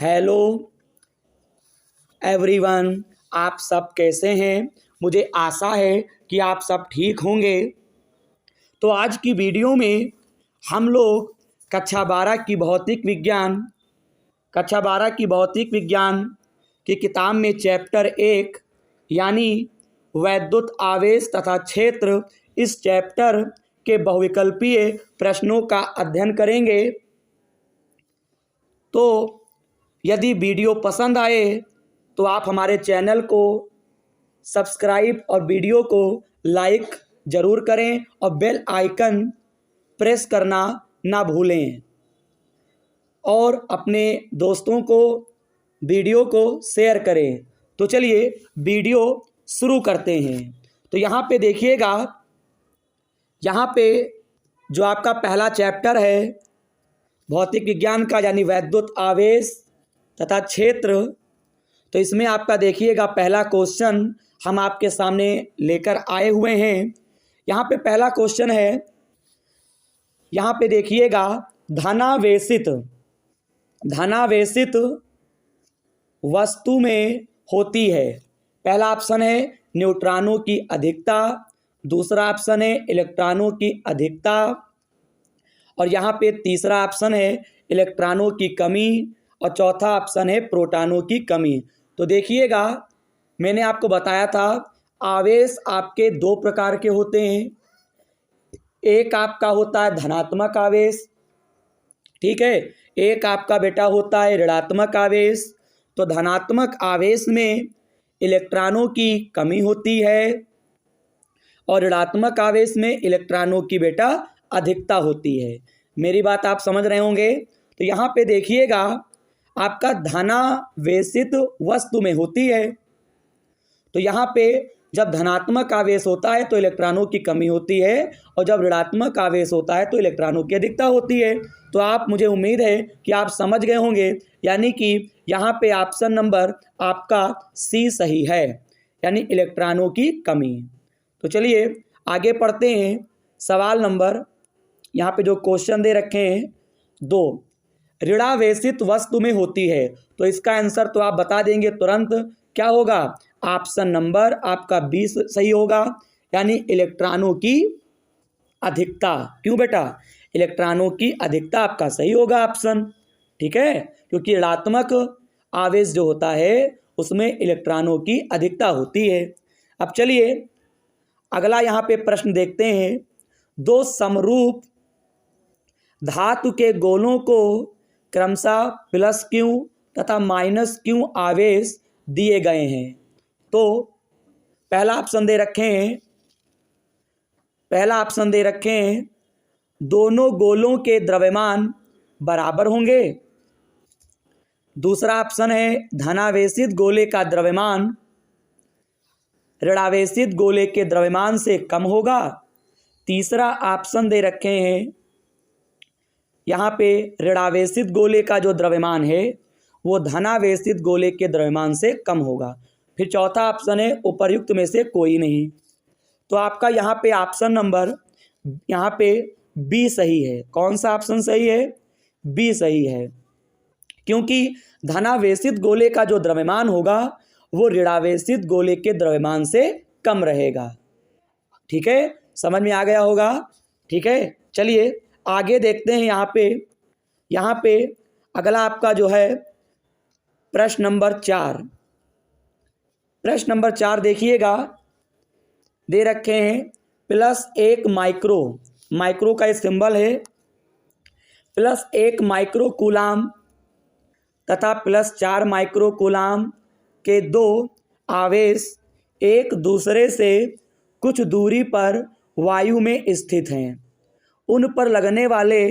Hello everyone, आप सब कैसे हैं। मुझे आशा है कि आप सब ठीक होंगे। तो आज की वीडियो में हम लोग कक्षा 12 की भौतिक विज्ञान की किताब में चैप्टर 1 यानी वैद्युत आवेश तथा क्षेत्र, इस चैप्टर के बहुविकल्पीय प्रश्नों का अध्ययन करेंगे। तो यदि वीडियो पसंद आए तो आप हमारे चैनल को सब्सक्राइब और वीडियो को लाइक ज़रूर करें और बेल आइकन प्रेस करना ना भूलें और अपने दोस्तों को वीडियो को शेयर करें। तो चलिए वीडियो शुरू करते हैं। तो यहाँ पे देखिएगा, यहाँ पे जो आपका पहला चैप्टर है भौतिक विज्ञान का यानी वैद्युत आवेश तथा क्षेत्र, तो इसमें आपका देखिएगा पहला क्वेश्चन हम आपके सामने लेकर आए हुए हैं। यहाँ पे पहला क्वेश्चन है, यहाँ पे देखिएगा धनावेशित वस्तु में होती है। पहला ऑप्शन है न्यूट्रॉनों की अधिकता, दूसरा ऑप्शन है इलेक्ट्रॉनों की अधिकता और यहाँ पे तीसरा ऑप्शन है इलेक्ट्रॉनों की कमी और चौथा ऑप्शन है प्रोटॉनों की कमी। तो देखिएगा, मैंने आपको बताया था आवेश आपके दो प्रकार के होते हैं। एक आपका होता है धनात्मक आवेश, ठीक है, एक आपका बेटा होता है ऋणात्मक आवेश। तो धनात्मक आवेश में इलेक्ट्रॉनों की कमी होती है और ऋणात्मक आवेश में इलेक्ट्रॉनों की बेटा अधिकता होती है। मेरी बात आप समझ रहे होंगे। तो यहाँ पे देखिएगा आपका धनावेशित वस्तु में होती है। तो यहाँ पे जब धनात्मक आवेश होता है तो इलेक्ट्रॉनों की कमी होती है और जब ऋणात्मक आवेश होता है तो इलेक्ट्रॉनों की अधिकता होती है। तो आप, मुझे उम्मीद है कि आप समझ गए होंगे, यानी कि यहाँ पे ऑप्शन नंबर आपका सी सही है, यानी इलेक्ट्रॉनों की कमी। तो चलिए आगे पढ़ते हैं। सवाल नंबर यहाँ पे जो क्वेश्चन दे रखे हैं 2, ऋणावेशित वस्तु में होती है। तो इसका आंसर तो आप बता देंगे तुरंत, क्या होगा, ऑप्शन नंबर आपका 20 सही होगा, यानी इलेक्ट्रॉनों की अधिकता। क्यों बेटा, इलेक्ट्रॉनों की अधिकता आपका सही होगा ऑप्शन, ठीक है, क्योंकि ऋणात्मक आवेश जो होता है उसमें इलेक्ट्रॉनों की अधिकता होती है। अब चलिए अगला यहाँ पे प्रश्न देखते हैं। 2 समरूप धातु के गोलों को क्रमशः +Q तथा -Q आवेश दिए गए हैं। तो पहला ऑप्शन दे रखे हैं दोनों गोलों के द्रव्यमान बराबर होंगे। दूसरा ऑप्शन है धनावेशित गोले का द्रव्यमान ऋणावेशित गोले के द्रव्यमान से कम होगा। तीसरा ऑप्शन दे रखे हैं, यहाँ पे ऋणावेशित गोले का जो द्रव्यमान है वो धनावेशित गोले के द्रव्यमान से कम होगा। फिर चौथा ऑप्शन है उपर्युक्त में से कोई नहीं। तो आपका यहाँ पे ऑप्शन नंबर यहाँ पे बी सही है। कौन सा ऑप्शन सही है, बी सही है, क्योंकि धनावेशित गोले का जो द्रव्यमान होगा वो ऋणावेशित गोले के द्रव्यमान से कम रहेगा। ठीक है, समझ में आ गया होगा, ठीक है। चलिए आगे देखते हैं। यहाँ पे अगला आपका जो है प्रश्न नंबर 4 देखिएगा, दे रखे हैं +1 माइक्रो का सिंबल है, +1 माइक्रो कूलाम तथा +4 माइक्रो कूलाम के 2 आवेश एक दूसरे से कुछ दूरी पर वायु में स्थित हैं। उन पर लगने वाले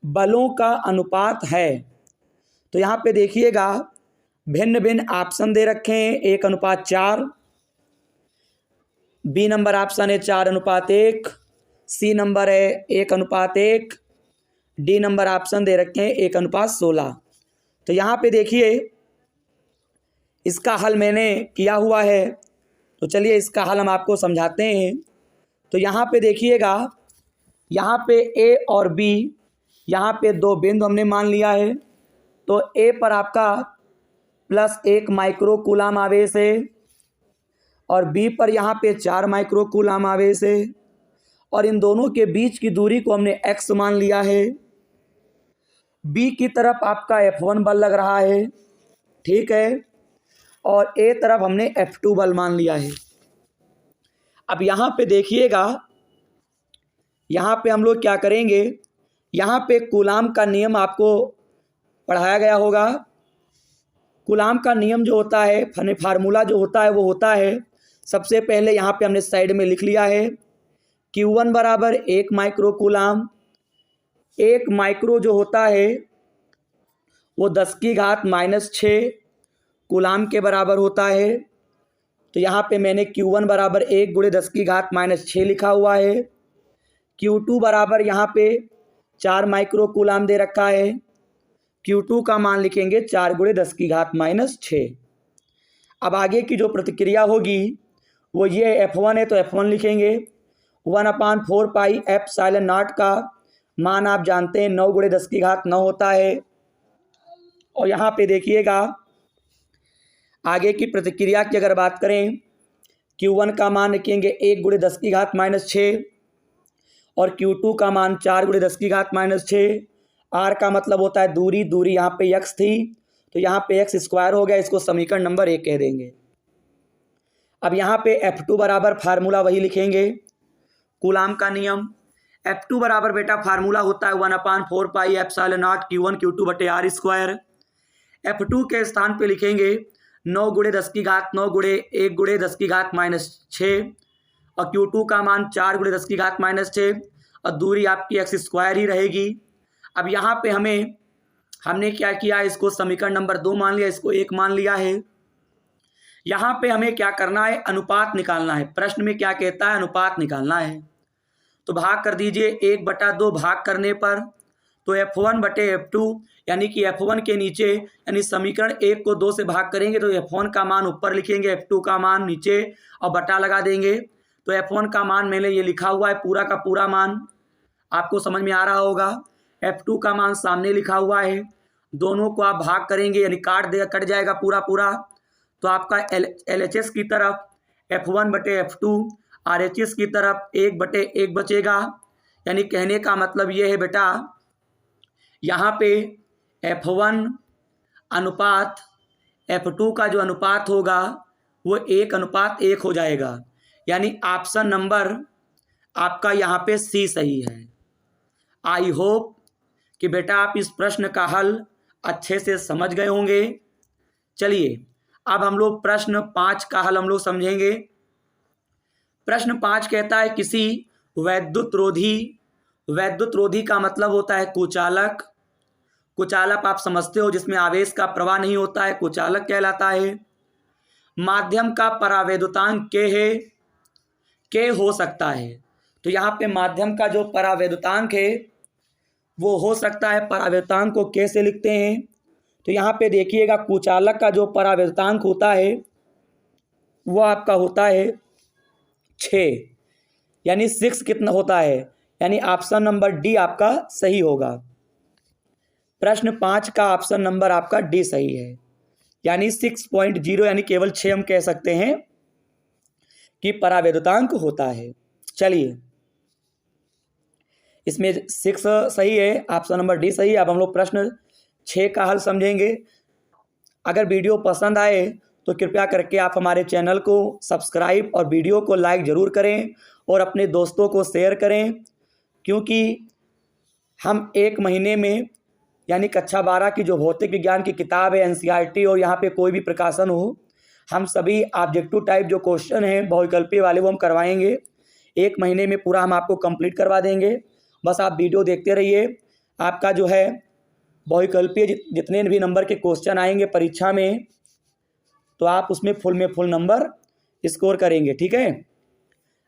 बलों का अनुपात है। तो यहाँ पे देखिएगा भिन्न भिन्न ऑप्शन दे रखे हैं। 1:4, बी नंबर ऑप्शन है 4:1, सी नंबर है 1:1, डी नंबर ऑप्शन दे रखे हैं 1:16। तो यहाँ पे देखिए इसका हल मैंने किया हुआ है, तो चलिए इसका हल हम आपको समझाते हैं। तो यहाँ पे देखिएगा, यहाँ पे ए और बी, यहाँ पे 2 बिंदु हमने मान लिया है। तो ए पर आपका +1 माइक्रो कूलाम आवेश है और बी पर यहाँ पे 4 माइक्रो कूलाम आवेश है और इन दोनों के बीच की दूरी को हमने x मान लिया है। बी की तरफ आपका F1 बल लग रहा है, ठीक है, और ए तरफ हमने F2 बल मान लिया है। अब यहाँ पे देखिएगा, यहाँ पे हम लोग क्या करेंगे, यहाँ पे कूलाम का नियम आपको पढ़ाया गया होगा। कूलाम का नियम जो होता है, फार्मूला जो होता है वो होता है, सबसे पहले यहाँ पे हमने साइड में लिख लिया है Q1 बराबर 1 माइक्रो कूलाम। 1 माइक्रो जो होता है वो 10⁻⁻6 कूलाम के बराबर होता है। तो यहाँ पे मैंने Q1 बराबर 1 × 10⁻⁻6 लिखा हुआ है। Q2 बराबर यहाँ पे 4 माइक्रो कूलाम दे रखा है। Q2 का मान लिखेंगे 4 × 10⁻6। अब आगे की जो प्रतिक्रिया होगी वो ये F1 है तो F1 लिखेंगे। 1/4 पाई ε0 का मान आप जानते हैं 9 × 10⁹ होता है। और यहाँ पे देखिएगा, आगे की प्रतिक्रिया की अगर बात करें, Q1 का मान लिखेंगे 1 × 10⁻6 और Q2 का मान 4 × 10⁻6। R का मतलब होता है दूरी, दूरी यहाँ पे x थी तो यहाँ पे x² हो गया, इसको समीकरण नंबर 1 कह देंगे। अब यहाँ पे F2 बराबर फार्मूला वही लिखेंगे, कूलाम का नियम। F2 बराबर बेटा फार्मूला होता है 1/4 पाई ε0 Q1 Q2 बटे R²। F2 के स्थान पे लिखेंगे 9 × 10⁹ 9 × 1 × 10⁻6 और Q2 का मान 4 × 10⁻6 और दूरी आपकी x² ही रहेगी। अब यहाँ पे हमने क्या किया, इसको समीकरण नंबर 2 मान लिया, इसको 1 मान लिया है। यहाँ पे हमें क्या करना है, अनुपात निकालना है। प्रश्न में क्या कहता है, अनुपात निकालना है। तो भाग कर दीजिए, 1/2 भाग करने पर तो F1 बटे F2 यानी कि F1 के नीचे, यानी समीकरण 1 को 2 से भाग करेंगे तो F1 का मान ऊपर लिखेंगे, F2 का मान नीचे और बटा लगा देंगे। तो F1 का मान मैंने ये लिखा हुआ है, पूरा का पूरा मान आपको समझ में आ रहा होगा। F2 का मान सामने लिखा हुआ है, दोनों को आप भाग करेंगे यानी कट जाएगा पूरा पूरा। तो आपका LHS की तरफ F1 बटे F2, RHS की तरफ 1/1 बचेगा। यानी कहने का मतलब ये है बेटा, यहाँ पे F1 अनुपात F2 का जो अनुपात होगा वो 1:1 हो जाएगा। यानी ऑप्शन नंबर आपका यहाँ पे C सही है। आई होप कि बेटा आप इस प्रश्न का हल अच्छे से समझ गए होंगे। चलिए अब हम लोग प्रश्न 5 का हल हम लोग समझेंगे। प्रश्न 5 कहता है किसी वैद्युत रोधी का मतलब होता है कुचालक। कुचालक आप समझते हो जिसमें आवेश का प्रवाह नहीं होता है, कुचालक कहलाता है। माध्यम का परावैद्युतांक K है, K हो सकता है। तो यहाँ पे माध्यम का जो परावैद्युतांक है वो हो सकता है, परावैद्युतांक को K से लिखते हैं। तो यहाँ पे देखिएगा, कुचालक का जो परावैद्युतांक होता है वो आपका होता है 6, यानी 6 कितना होता है, यानी ऑप्शन नंबर डी आपका सही होगा। प्रश्न 5 का ऑप्शन नंबर आपका डी सही है, यानी 6.0 यानी केवल 6 हम कह सकते हैं कि परावैद्युतांक होता है। चलिए इसमें 6 सही है, ऑप्शन नंबर डी सही है। अब हम लोग प्रश्न 6 का हल समझेंगे। अगर वीडियो पसंद आए तो कृपया करके आप हमारे चैनल को सब्सक्राइब और वीडियो को लाइक ज़रूर करें और अपने दोस्तों को शेयर करें, क्योंकि हम 1 महीने में यानी कक्षा 12 की जो भौतिक विज्ञान की किताब है NCERT और यहाँ पे कोई भी प्रकाशन हो, हम सभी ऑब्जेक्टिव टाइप जो क्वेश्चन हैं बहुविकल्पीय वाले वो हम करवाएंगे। 1 महीने में पूरा हम आपको कंप्लीट करवा देंगे। बस आप वीडियो देखते रहिए। आपका जो है बहुविकल्पीय जितने भी नंबर के क्वेश्चन आएंगे परीक्षा में तो आप उसमें फुल नंबर स्कोर करेंगे, ठीक है।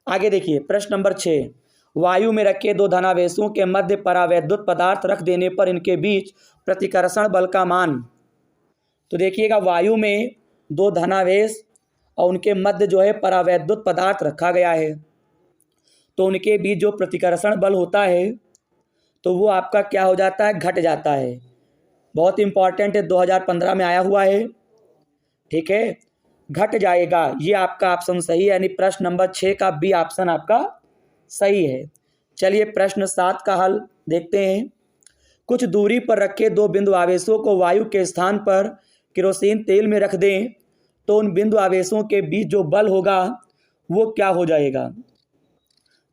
आगे देखिए प्रश्न नंबर 6, वायु में रखे 2 धनावेशों के मध्य परावैद्युत पदार्थ रख देने पर इनके बीच प्रतिकर्षण बल का मान। तो देखिएगा, वायु में 2 धनावेश और उनके मध्य जो है परावैद्युत पदार्थ रखा गया है, तो उनके बीच जो प्रतिकर्षण बल होता है तो वो आपका क्या हो जाता है, घट जाता है। बहुत इंपॉर्टेंट है, 2015 में आया हुआ है। ठीक है, घट जाएगा, ये आपका ऑप्शन सही है, यानी प्रश्न नंबर 6 का बी ऑप्शन आपका सही है। चलिए प्रश्न 7 का हल देखते हैं। कुछ दूरी पर रखे दो बिंदु आवेशों को वायु के स्थान पर केरोसिन तेल में रख दें तो उन बिंदु आवेशों के बीच जो बल होगा वो क्या हो जाएगा।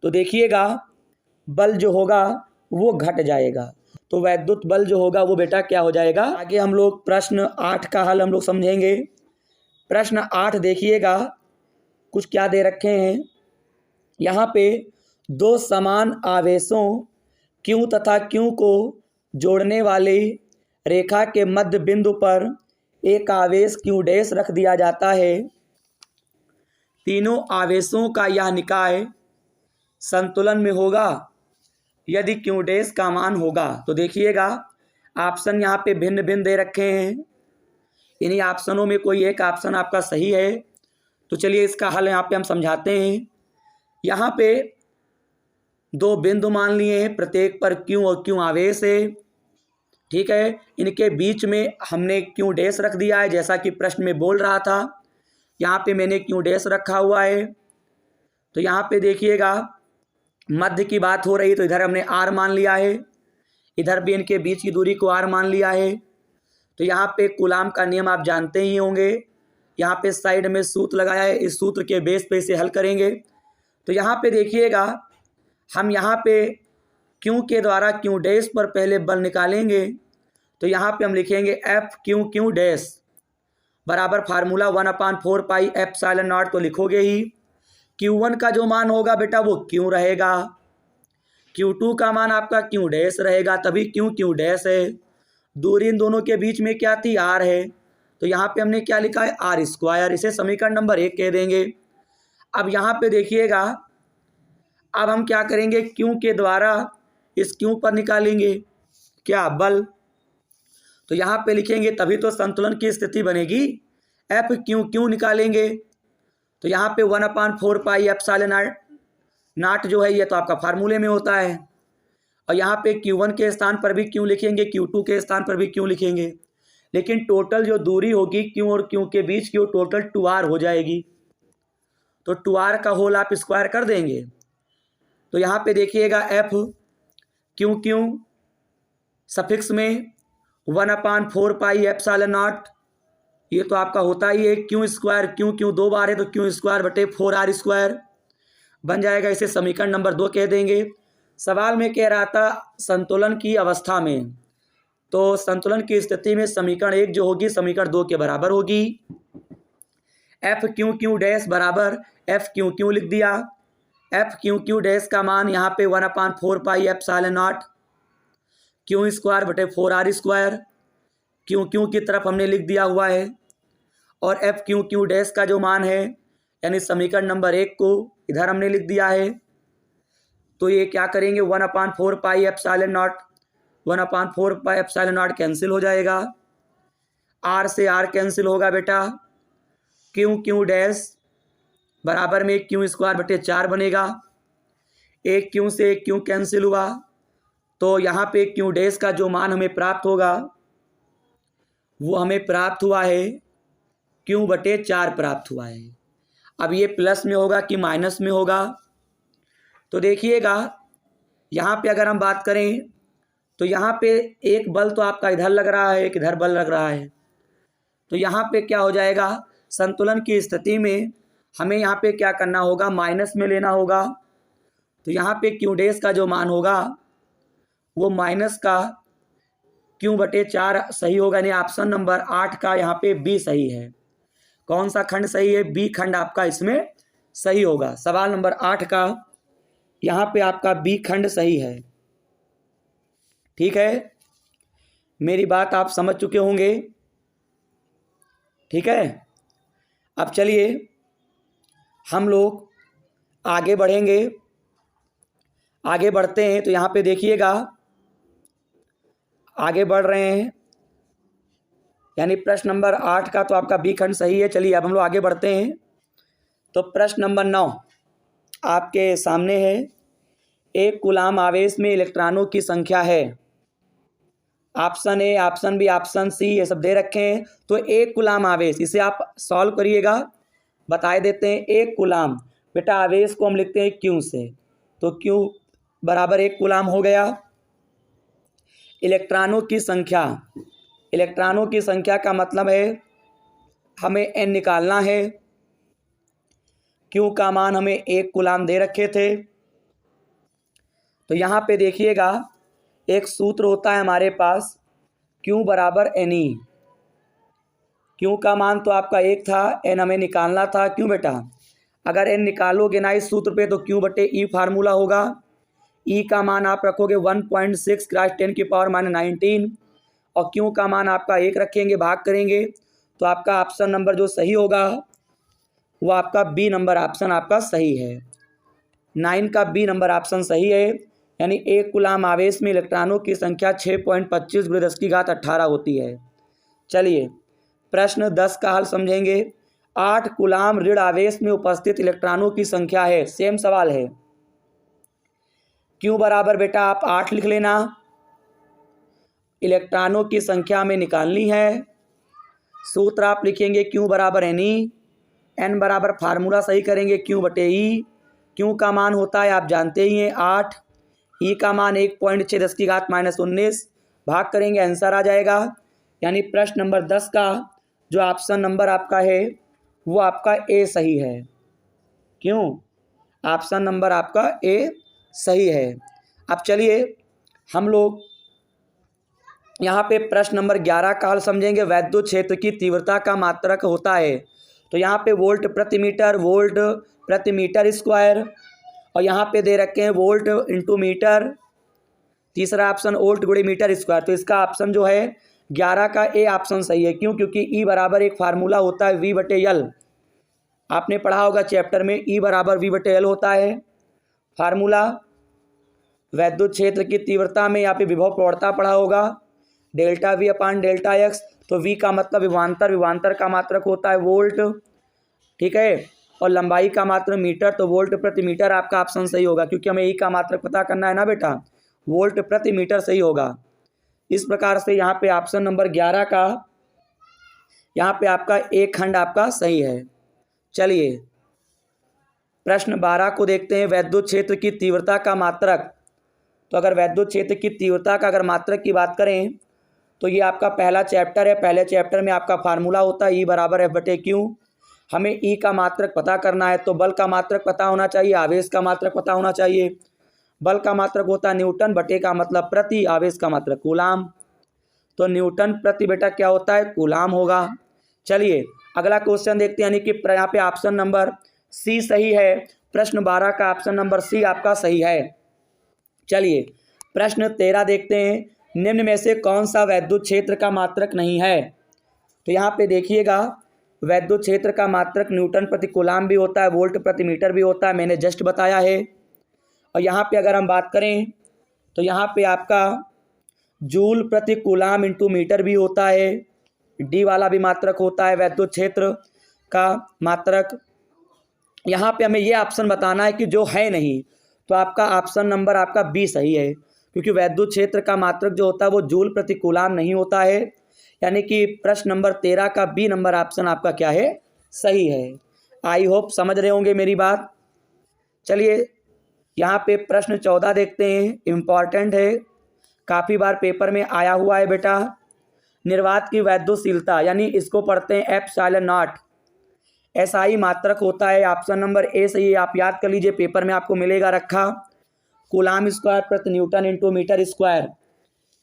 तो देखिएगा, बल जो होगा वो घट जाएगा, तो वैद्युत बल जो होगा वो बेटा क्या हो जाएगा। आगे हम लोग प्रश्न 8 का हल हम लोग समझेंगे। प्रश्न 8 देखिएगा, कुछ क्या दे रखे हैं यहाँ पे। दो समान आवेशों Q तथा Q को जोड़ने वाली रेखा के मध्य बिंदु पर एक आवेश Q डैश रख दिया जाता है। तीनों आवेशों का यह निकाय संतुलन में होगा यदि Q डैश का मान होगा। तो देखिएगा, ऑप्शन यहाँ पे भिन्न भिन्न दे रखे हैं, इन्हीं ऑप्शनों में कोई एक ऑप्शन आपका सही है। तो चलिए इसका हल यहाँ पे हम समझाते हैं। यहाँ पे दो बिंदु मान लिए हैं, प्रत्येक पर Q और Q आवेश है। ठीक है, इनके बीच में हमने Q डैश रख दिया है, जैसा कि प्रश्न में बोल रहा था। यहाँ पे मैंने Q डैश रखा हुआ है। तो यहाँ पे देखिएगा, मध्य की बात हो रही, तो इधर हमने R मान लिया है, इधर भी इनके बीच की दूरी को R मान लिया है। तो यहाँ पे कूलाम का नियम आप जानते ही होंगे, यहाँ पे साइड में सूत्र लगाया है, इस सूत्र के बेस पे इसे हल करेंगे। तो यहाँ पे देखिएगा, हम यहाँ पे Q के द्वारा Q डैश पर पहले बल निकालेंगे। तो यहाँ पे हम लिखेंगे F Q डैश बराबर फार्मूला 1/4 पाई एप्सिलॉन नॉट, तो लिखोगे ही। Q1 का जो मान होगा बेटा वो Q रहेगा, Q2 का मान आपका Q डैश रहेगा, तभी Q डैश है। दूरी इन दोनों के बीच में क्या थी, R है, तो यहाँ पे हमने क्या लिखा है, R स्क्वायर। इसे समीकरण नंबर 1 कह देंगे। अब यहाँ पे देखिएगा, अब हम क्या करेंगे, Q के द्वारा इस Q पर निकालेंगे क्या, बल। तो यहाँ पे लिखेंगे, तभी तो संतुलन की स्थिति बनेगी। F Q निकालेंगे, तो यहाँ पे 1/4 पाई एप्सिलॉन नॉट जो है ये तो आपका फार्मूले में होता है। और यहाँ पे Q1 के स्थान पर भी Q लिखेंगे, Q2 के स्थान पर भी Q लिखेंगे, लेकिन टोटल जो दूरी होगी Q और Q के बीच की वो टोटल 2R हो जाएगी। तो 2R का होल आप स्क्वायर कर देंगे। तो यहाँ पे देखिएगा, F Q सफिक्स में 1/4 पाई एप्सिलॉन नॉट, ये तो आपका होता ही है। Q स्क्वायर, Q 2 बार है तो Q स्क्वायर बटे 4R स्क्वायर बन जाएगा। इसे समीकरण नंबर 2 कह देंगे। सवाल में कह रहा था संतुलन की अवस्था में, तो संतुलन की स्थिति में समीकरण 1 जो होगी समीकरण 2 के बराबर होगी। F Q डैश बराबर F Q लिख दिया। F Q डैश का मान यहाँ पे 1/4 pi epsilon not Q square बटे 4R स्क्वायर, Q की तरफ हमने लिख दिया हुआ है। और F Q डैश का जो मान है, यानी समीकरण नंबर 1 को इधर हमने लिख दिया है। तो ये क्या करेंगे, 1/4 pi epsilon not, 1/4 pi epsilon not cancel हो जाएगा, R से R कैंसिल होगा बेटा। Q डैश बराबर में Q स्क्वायर बटे 4 बनेगा। एक Q से एक Q कैंसिल हुआ, तो यहाँ पे Q डैश का जो मान हमें प्राप्त होगा वो हमें प्राप्त हुआ है Q बटे 4 प्राप्त हुआ है। अब ये प्लस में होगा कि माइनस में होगा, तो देखिएगा यहाँ पे अगर हम बात करें तो यहाँ पे एक बल तो आपका इधर लग रहा है, एक इधर बल लग रहा है। तो यहाँ पे क्या हो जाएगा, संतुलन की स्थिति में हमें यहाँ पे क्या करना होगा, माइनस में लेना होगा। तो यहाँ पे Q डैश का जो मान होगा वो माइनस का Q बटे 4 सही होगा, यानी ऑप्शन नंबर 8 का यहाँ पे B सही है। कौन सा खंड सही है, B खंड आपका इसमें सही होगा। सवाल नंबर 8 का यहाँ पे आपका B खंड सही है। ठीक है, मेरी बात आप समझ चुके होंगे। ठीक है, अब चलिए हम लोग आगे बढ़ेंगे। आगे बढ़ते हैं तो यहाँ पे देखिएगा, आगे बढ़ रहे हैं, यानी प्रश्न नंबर 8 का तो आपका B खंड सही है। चलिए अब हम लोग आगे बढ़ते हैं। तो प्रश्न नंबर 9 आपके सामने है। एक कूलाम आवेश में इलेक्ट्रॉनों की संख्या है option A, option B, option C ये सब दे रखे हैं। तो एक कूलाम आवेश, इसे आप सॉल्व करिएगा, बता देते हैं। एक कूलाम बेटा आवेश को हम लिखते हैं क्यू से, तो क्यू बराबर एक कूलाम हो गया। इलेक्ट्रॉनों की संख्या, इलेक्ट्रॉनों की संख्या का मतलब है हमें एन निकालना है। क्यू का मान हमें एक कूलाम दे रखे थे। तो यहाँ पे देखिएगा एक सूत्र होता है हमारे पास, क्यू बराबर एन ई। क्यू का मान तो आपका एक था, एन हमें निकालना था। क्यों बेटा, अगर एन निकालोगे ना इस सूत्र पे तो क्यू बटे ई फार्मूला होगा। ई का मान आप रखोगे 1.6 क्रॉस 10⁻⁻19 और क्यू का मान आपका एक रखेंगे, भाग करेंगे तो आपका ऑप्शन नंबर जो सही होगा वो आपका बी नंबर ऑप्शन आपका सही है। 9 का बी नंबर ऑप्शन सही है। यानी एक कूलाम आवेश में इलेक्ट्रॉनों की संख्या 6.25 × 10⁻18 होती है। चलिए प्रश्न 10 का हल समझेंगे। 8 कूलाम ऋण आवेश में उपस्थित इलेक्ट्रॉनों की संख्या है। सेम सवाल है। क्यू बराबर बेटा आप 8 लिख लेना, इलेक्ट्रॉनों की संख्या में निकालनी है। सूत्र आप लिखेंगे क्यू बराबर एन ई, एन बराबर फार्मूला सही करेंगे क्यू बटे ई। क्यू का मान होता है आप जानते ही हैं 8, ई का मान 1.6 10⁻−19, भाग करेंगे आंसर आ जाएगा। यानी प्रश्न नंबर 10 का जो ऑप्शन नंबर आपका है वो आपका ए सही है। क्यों, ऑप्शन नंबर आपका ए सही है। अब चलिए हम लोग यहाँ पे प्रश्न नंबर 11 का हल समझेंगे। वैद्युत क्षेत्र की तीव्रता का मात्रक होता है। तो यहाँ पे वोल्ट प्रति मीटर, वोल्ट प्रति मीटर स्क्वायर, और यहाँ पे दे रखे हैं वोल्ट इंटू मीटर। तीसरा ऑप्शन वोल्ट गुणे मीटर स्क्वायर। तो इसका ऑप्शन जो है 11 का ए ऑप्शन सही है। क्यों, क्योंकि ई बराबर एक फार्मूला होता है वी बटे एल। आपने पढ़ा होगा चैप्टर में, ई बराबर वी बटे एल होता है फार्मूला। वैद्युत क्षेत्र की तीव्रता में यहाँ पे विभव प्रवणता पढ़ा होगा, delta V upon delta x. तो वी का मतलब विभवांतर, विभवांतर का मात्रक होता है वोल्ट, ठीक है, और लंबाई का मात्रक मीटर। तो वोल्ट प्रति मीटर आपका ऑप्शन सही होगा, क्योंकि हमें ई का मात्रक पता करना है ना बेटा, वोल्ट प्रति मीटर सही होगा। इस प्रकार से यहाँ पे ऑप्शन नंबर 11 का यहाँ पे आपका एक खंड आपका सही है। चलिए प्रश्न 12 को देखते हैं। वैद्युत क्षेत्र की तीव्रता का मात्रक। तो अगर वैद्युत क्षेत्र की तीव्रता का अगर मात्रक की बात करें तो ये आपका पहला चैप्टर है। पहले चैप्टर में आपका फार्मूला होता है ई बराबर एफ बटे क्यू। हमें ई का मात्रक पता करना है तो बल का मात्रक पता होना चाहिए, आवेश का मात्रक पता होना चाहिए। बल का मात्रक होता है न्यूटन, बटे का मतलब प्रति, आवेश का मात्रक कूलाम। तो न्यूटन प्रति बेटा क्या होता है, कूलाम होगा। चलिए अगला क्वेश्चन देखते हैं। यानी कि यहाँ पे ऑप्शन नंबर सी सही है। प्रश्न 12 का ऑप्शन नंबर सी आपका सही है। चलिए प्रश्न 13 देखते हैं। निम्न में से कौन सा वैद्युत क्षेत्र का मात्रक नहीं है। तो यहाँ पे देखिएगा वैद्युत क्षेत्र का मात्रक न्यूटन प्रति कूलाम भी होता है, वोल्ट प्रति मीटर भी होता है, मैंने जस्ट बताया है। और यहाँ पे अगर हम बात करें तो यहाँ पे आपका जूल प्रति कूलाम इंटू मीटर भी होता है, डी वाला भी मात्रक होता है वैद्युत क्षेत्र का मात्रक। यहाँ पे हमें ये ऑप्शन बताना है कि जो है नहीं, तो आपका ऑप्शन नंबर आपका बी सही है, क्योंकि वैद्युत क्षेत्र का मात्रक जो होता है वो जूल प्रति कूलाम नहीं होता है। यानी कि प्रश्न नंबर 13 का बी नंबर ऑप्शन आपका क्या है, सही है। आई होप समझ रहे होंगे मेरी बात। चलिए यहाँ पे प्रश्न 14 देखते हैं, इम्पॉर्टेंट है, काफ़ी बार पेपर में आया हुआ है बेटा। निर्वात की वैद्युतशीलता यानी इसको पढ़ते हैं एप्सिलॉन नॉट, एसआई मात्रक होता है। ऑप्शन नंबर ए सही है, आप याद कर लीजिए, पेपर में आपको मिलेगा रखा, कूलाम स्क्वायर प्रति न्यूटन इंटू मीटर स्क्वायर।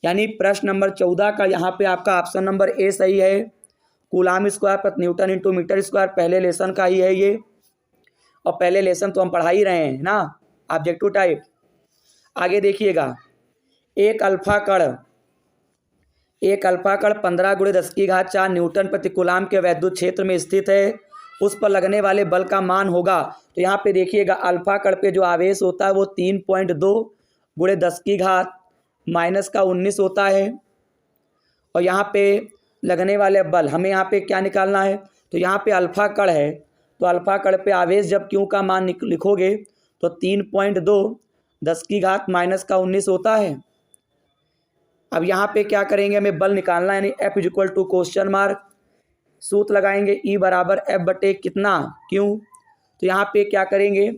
यानी प्रश्न नंबर 14 का यहाँ पे आपका ऑप्शन नंबर ए सही है, कूलाम स्क्वायर प्रति न्यूटन इंटू मीटर स्क्वायर। पहले लेसन का ही है ये, और पहले लेसन तो हम पढ़ा ही रहे हैं ना, ऑब्जेक्टिव टाइप। आगे देखिएगा, एक अल्फा कण 15 × 10⁻4 न्यूटन प्रति कूलाम के वैद्युत क्षेत्र में स्थित है, उस पर लगने वाले बल का मान होगा। तो यहाँ पे देखिएगा अल्फा कण पे जो आवेश होता है वो 3.2 × 10⁻⁻19 होता है। और यहाँ पे लगने वाले बल हमें यहाँ पे क्या निकालना है, तो यहाँ पे अल्फा कण है, तो अल्फा कण पे आवेश जब क्यू का मान लिखोगे तो 3.2 × 10⁻⁻19 होता है। अब यहाँ पे क्या करेंगे, हमें बल निकालना है, यानी F is equal to question mark, सूत्र लगाएंगे E बराबर F बटे कितना क्यों। तो यहाँ पे क्या करेंगे,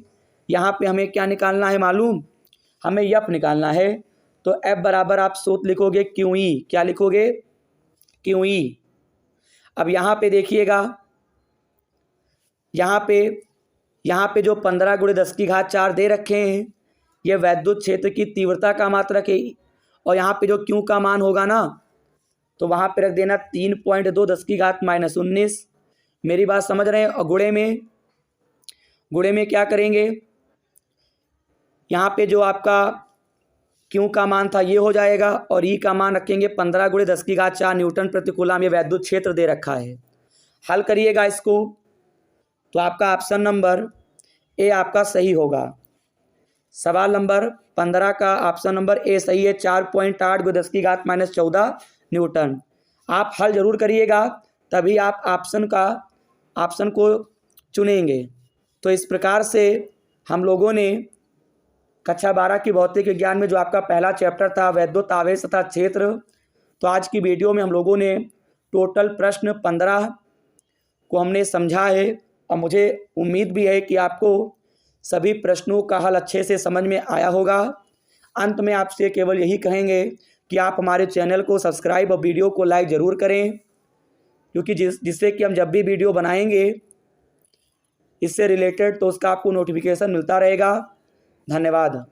यहाँ पे हमें क्या निकालना है मालूम, हमें F निकालना है। तो F बराबर आप सूत्र लिखोगे QE, क्या लिखोगे, QE। अब यहाँ पे देखिएगा, यहाँ पे जो 15 × 10⁴ दे रखे हैं, ये वैद्युत क्षेत्र की तीव्रता का मात्रक है। और यहाँ पे जो Q का मान होगा ना, तो वहाँ पे रख देना 3.2 10⁻−19। मेरी बात समझ रहे हैं। और गुणे में क्या करेंगे, यहाँ पे जो आपका Q का मान था ये हो जाएगा, और E का मान रखेंगे 15 × 10⁴ न्यूटन प्रति कूलम, ये वैद्युत क्षेत्र दे रखा है। हल करिएगा इसको, तो आपका ऑप्शन नंबर ए आपका सही होगा। सवाल नंबर 15 का ऑप्शन नंबर ए सही है, 4.8 × 10⁻−14 न्यूटन। आप हल जरूर करिएगा, तभी आप ऑप्शन को चुनेंगे। तो इस प्रकार से हम लोगों ने कक्षा 12 की भौतिक विज्ञान में जो आपका पहला चैप्टर था वैद्युत आवेश तथा क्षेत्र, तो आज की वीडियो में हम लोगों ने टोटल प्रश्न 15 को हमने समझा है। और मुझे उम्मीद भी है कि आपको सभी प्रश्नों का हल अच्छे से समझ में आया होगा। अंत में आपसे केवल यही कहेंगे कि आप हमारे चैनल को सब्सक्राइब और वीडियो को लाइक ज़रूर करें, क्योंकि जिससे कि हम जब भी वीडियो बनाएंगे इससे रिलेटेड तो उसका आपको नोटिफिकेशन मिलता रहेगा। धन्यवाद।